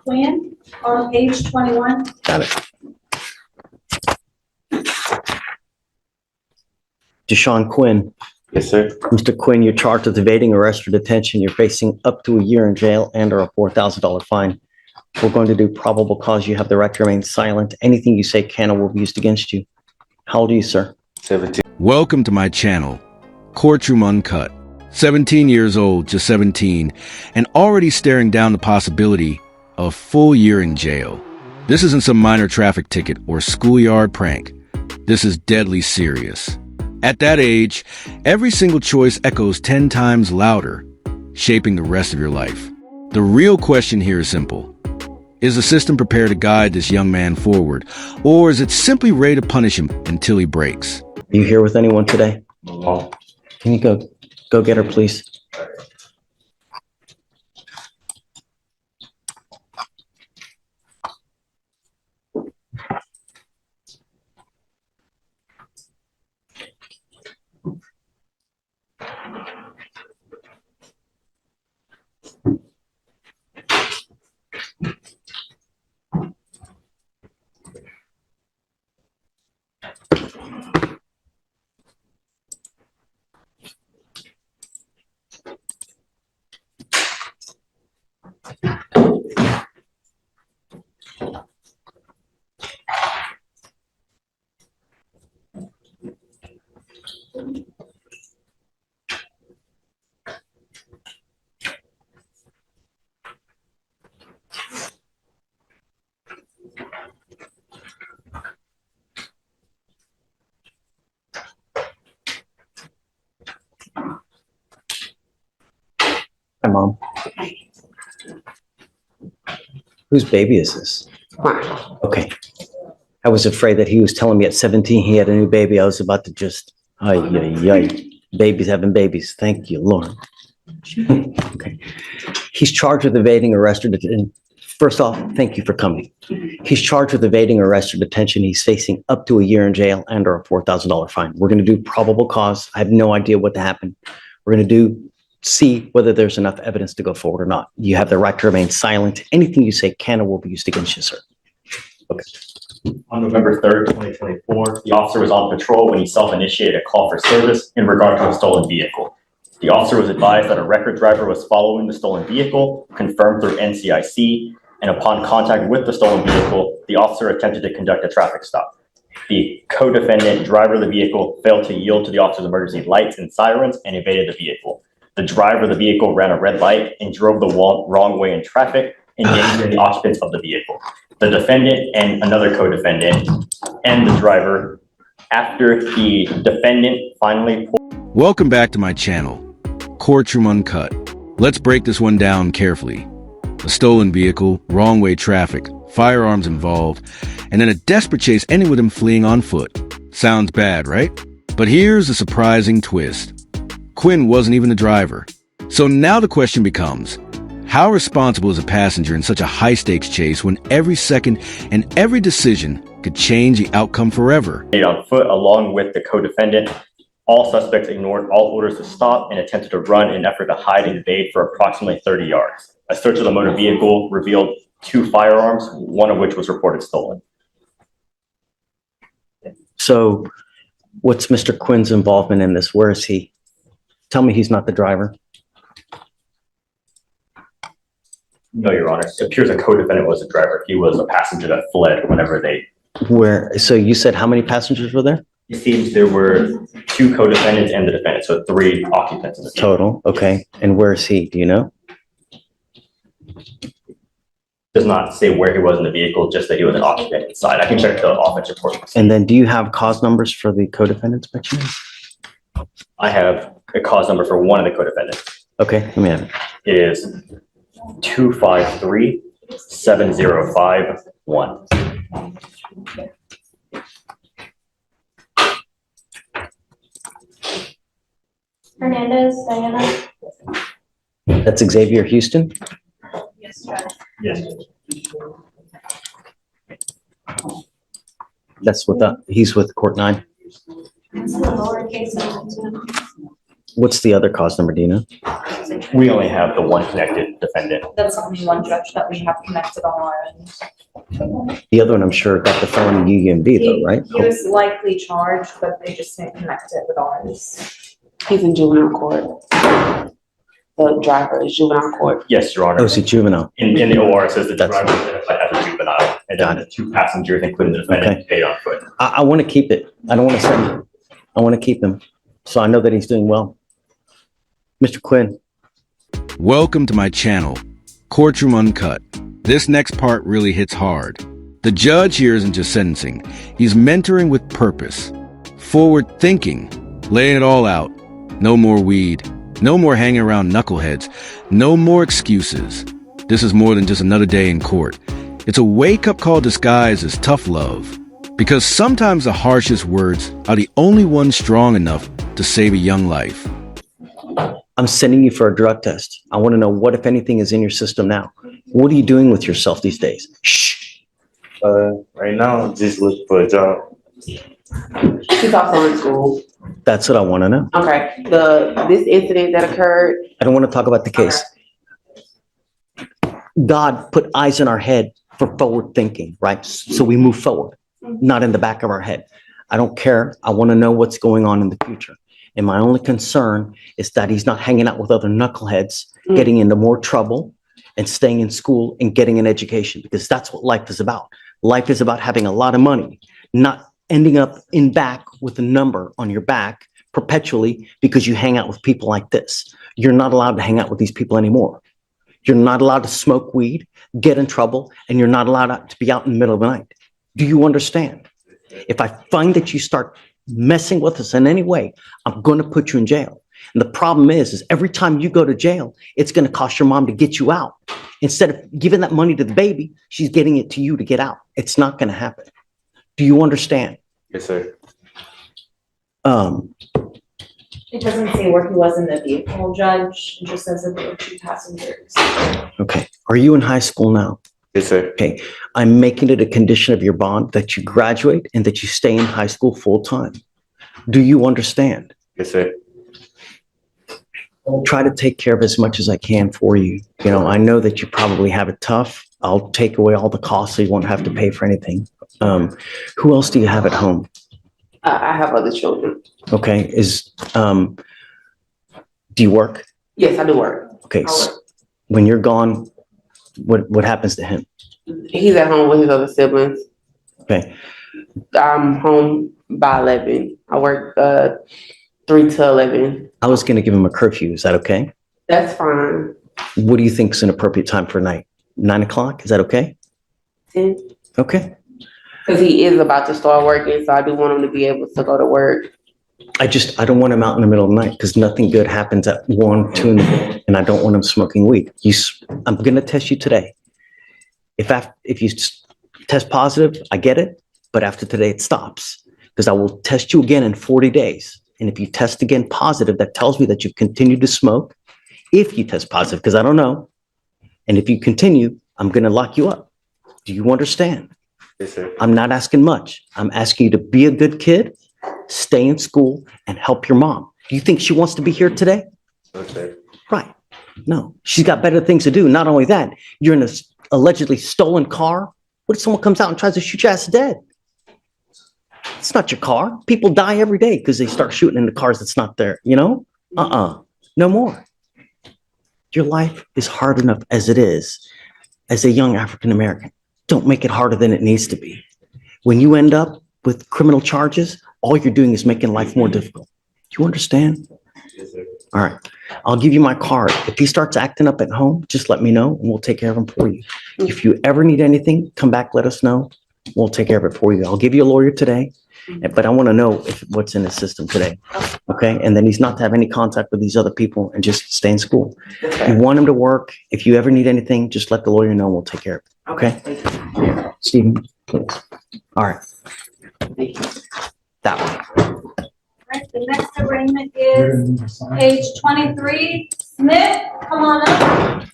Quinn, on page 21. Got it. Deshaun Quinn. Yes, sir. Mr. Quinn, you're charged with evading arrest or detention. You're facing up to a year in jail and or a $4,000 fine. We're going to do probable cause. You have the right to remain silent. Anything you say can or will be used against you. How old are you, sir? 17. Welcome to my channel, Courtroom Uncut. 17 years old, just 17, and already staring down the possibility of a full year in jail. This isn't some minor traffic ticket or schoolyard prank. This is deadly serious. At that age, every single choice echoes 10 times louder, shaping the rest of your life. The real question here is simple. Is the system prepared to guide this young man forward, or is it simply ready to punish him until he breaks? Are you here with anyone today? No. Can you go get her, please? Hi, Mom. Whose baby is this? Okay. I was afraid that he was telling me at 17 he had a new baby. I was about to just, babies having babies. Thank you, Lord. Okay. He's charged with evading arrest or detention. First off, thank you for coming. He's charged with evading arrest or detention. He's facing up to a year in jail and or a $4,000 fine. We're going to do probable cause. I have no idea what happened. We're going to see whether there's enough evidence to go forward or not. You have the right to remain silent. Anything you say can or will be used against you, sir. Okay. On November 3rd, 2024, the officer was on patrol when he self-initiated a call for service in regard to a stolen vehicle. The officer was advised that a record driver was following the stolen vehicle, confirmed through NCIC, and upon contact with the stolen vehicle, the officer attempted to conduct a traffic stop. The co-defendant, driver of the vehicle, failed to yield to the officer's emergency lights and sirens and evaded the vehicle. The driver of the vehicle ran a red light and drove the wrong way in traffic, endangering the occupants of the vehicle. The defendant and another co-defendant and the driver, after the defendant finally pulled. Welcome back to my channel, Courtroom Uncut. Let's break this one down carefully. A stolen vehicle, wrong way traffic, firearms involved, and then a desperate chase ending with him fleeing on foot. Sounds bad, right? But here's the surprising twist. Quinn wasn't even the driver. So now the question becomes, how responsible is a passenger in such a high-stakes chase when every second and every decision could change the outcome forever? On foot along with the co-defendant, all suspects ignored all orders to stop and attempted to run in an effort to hide and evade for approximately 30 yards. A search of the motor vehicle revealed 2 firearms, one of which was reported stolen. So what's Mr. Quinn's involvement in this? Where is he? Tell me he's not the driver. No, Your Honor. It appears a co-defendant was the driver. He was a passenger that fled whenever they... So you said how many passengers were there? It seems there were 2 co-defendants and the defendant, so 3 occupants in the vehicle. Total, okay. And where is he? Do you know? Does not say where he was in the vehicle, just that he was an occupant inside. I can check the offense report. And then do you have cause numbers for the co-defendants by chance? I have a cause number for one of the co-defendants. Okay, let me have it. It is 253-7051. Hernandez, Diana. That's Xavier Houston? Yes, Judge. Yes. That's what he's with Court 9. It's the lowercase. What's the other cause number, Dina? It's We only have the one connected defendant. That's only one judge that we have connected on our end. The other one, I'm sure, got the felony UMB though, right? He was likely charged, but they just didn't connect it with ours. He's in juvenile court. The driver is juvenile court. Yes, Your Oh, Honor. it's a juvenile. In the OR, it says the That's- driver was identified as a juvenile, and Got then the two passengers, including the defendant, stayed on foot. I want to keep it. I don't want to send him. I want to keep him. So I know that he's doing well. Mr. Quinn, Welcome to my channel, Courtroom Uncut. This next part really hits hard. The judge here isn't just sentencing. He's mentoring with purpose, forward thinking, laying it all out. No more weed, no more hanging around knuckleheads, no more excuses. This is more than just another day in court. It's a wake-up call disguised as tough love. Because sometimes the harshest words are the only ones strong enough to save a young life. I'm sending you for a drug test. I want to know what, if anything, is in your system now. What are you doing with yourself these days? Shh. Right now, just look for a job. He's also in school. That's what I want to know. Okay, this incident that occurred, I don't want to talk about the case. God put eyes in our head for forward thinking, right? So we move forward, not in the back of our head. I don't care. I want to know what's going on in the future. And my only concern is that he's not hanging out with other knuckleheads, getting into more trouble and staying in school and getting an education, because that's what life is about. Life is about having a lot of money, not ending up in back with a number on your back perpetually because you hang out with people like this. You're not allowed to hang out with these people anymore. You're not allowed to smoke weed, get in trouble, and you're not allowed to be out in the middle of the night. Do you understand? If I find that you start messing with us in any way, I'm going to put you in jail. And the problem is every time you go to jail, it's going to cost your mom to get you out. Instead of giving that money to the baby, she's getting it to you to get out. It's not going to happen. Do you understand? Yes, sir. It doesn't say where he was in the vehicle, Judge. It just says that there were two passengers. Okay. Are you in high school now? Yes, sir. Okay. I'm making it a condition of your bond that you graduate and that you stay in high school full time. Do you understand? Yes, sir. I'll try to take care of as much as I can for you. You know, I know that you probably have it tough. I'll take away all the costs so you won't have to pay for anything. Who else do you have at home? I have other children. Okay. Do you work? Yes, I do work. Okay. I work. When you're gone, what happens to him? He's at home with his other siblings. Okay. I'm home by 11. I work 3 to 11. I was going to give him a curfew. Is that okay? That's fine. What do you think is an appropriate time for a night? 9 o'clock? Is that okay? 10. Okay. Because he is about to start working, so I do want him to be able to go to work. I don't want him out in the middle of the night because nothing good happens at 1, 2 in the morning, and I don't want him smoking weed. I'm going to test you today. If you test positive, I get it, but after today it stops because I will test you again in 40 days. And if you test again positive, that tells me that you've continued to smoke. If you test positive, because I don't know, and if you continue, I'm going to lock you up. Do you understand? Yes, sir. I'm not asking much. I'm asking you to be a good kid, stay in school, and help your mom. Do you think she wants to be here today? Okay. Right. No, she's got better things to do. Not only that, you're in a allegedly stolen car. What if someone comes out and tries to shoot your ass dead? It's not your car. People die every day because they start shooting into cars that's not there, you know? No more. Your life is hard enough as it is as a young African American. Don't make it harder than it needs to be. When you end up with criminal charges, all you're doing is making life more difficult. Do you understand? Yes, sir. All right. I'll give you my card. If he starts acting up at home, just let me know and we'll take care of him for you. If you ever need anything, come back, let us know. We'll take care of it for you. I'll give you a lawyer today, but I want to know what's in his system today. Okay. And then he's not to have any contact with these other people and just stay in school. You want him to work. If you ever need anything, just let the lawyer know. We'll take care of it. Okay. Stephen, please. All right. That one. Right, the next arraignment is page 23. Smith, come on up.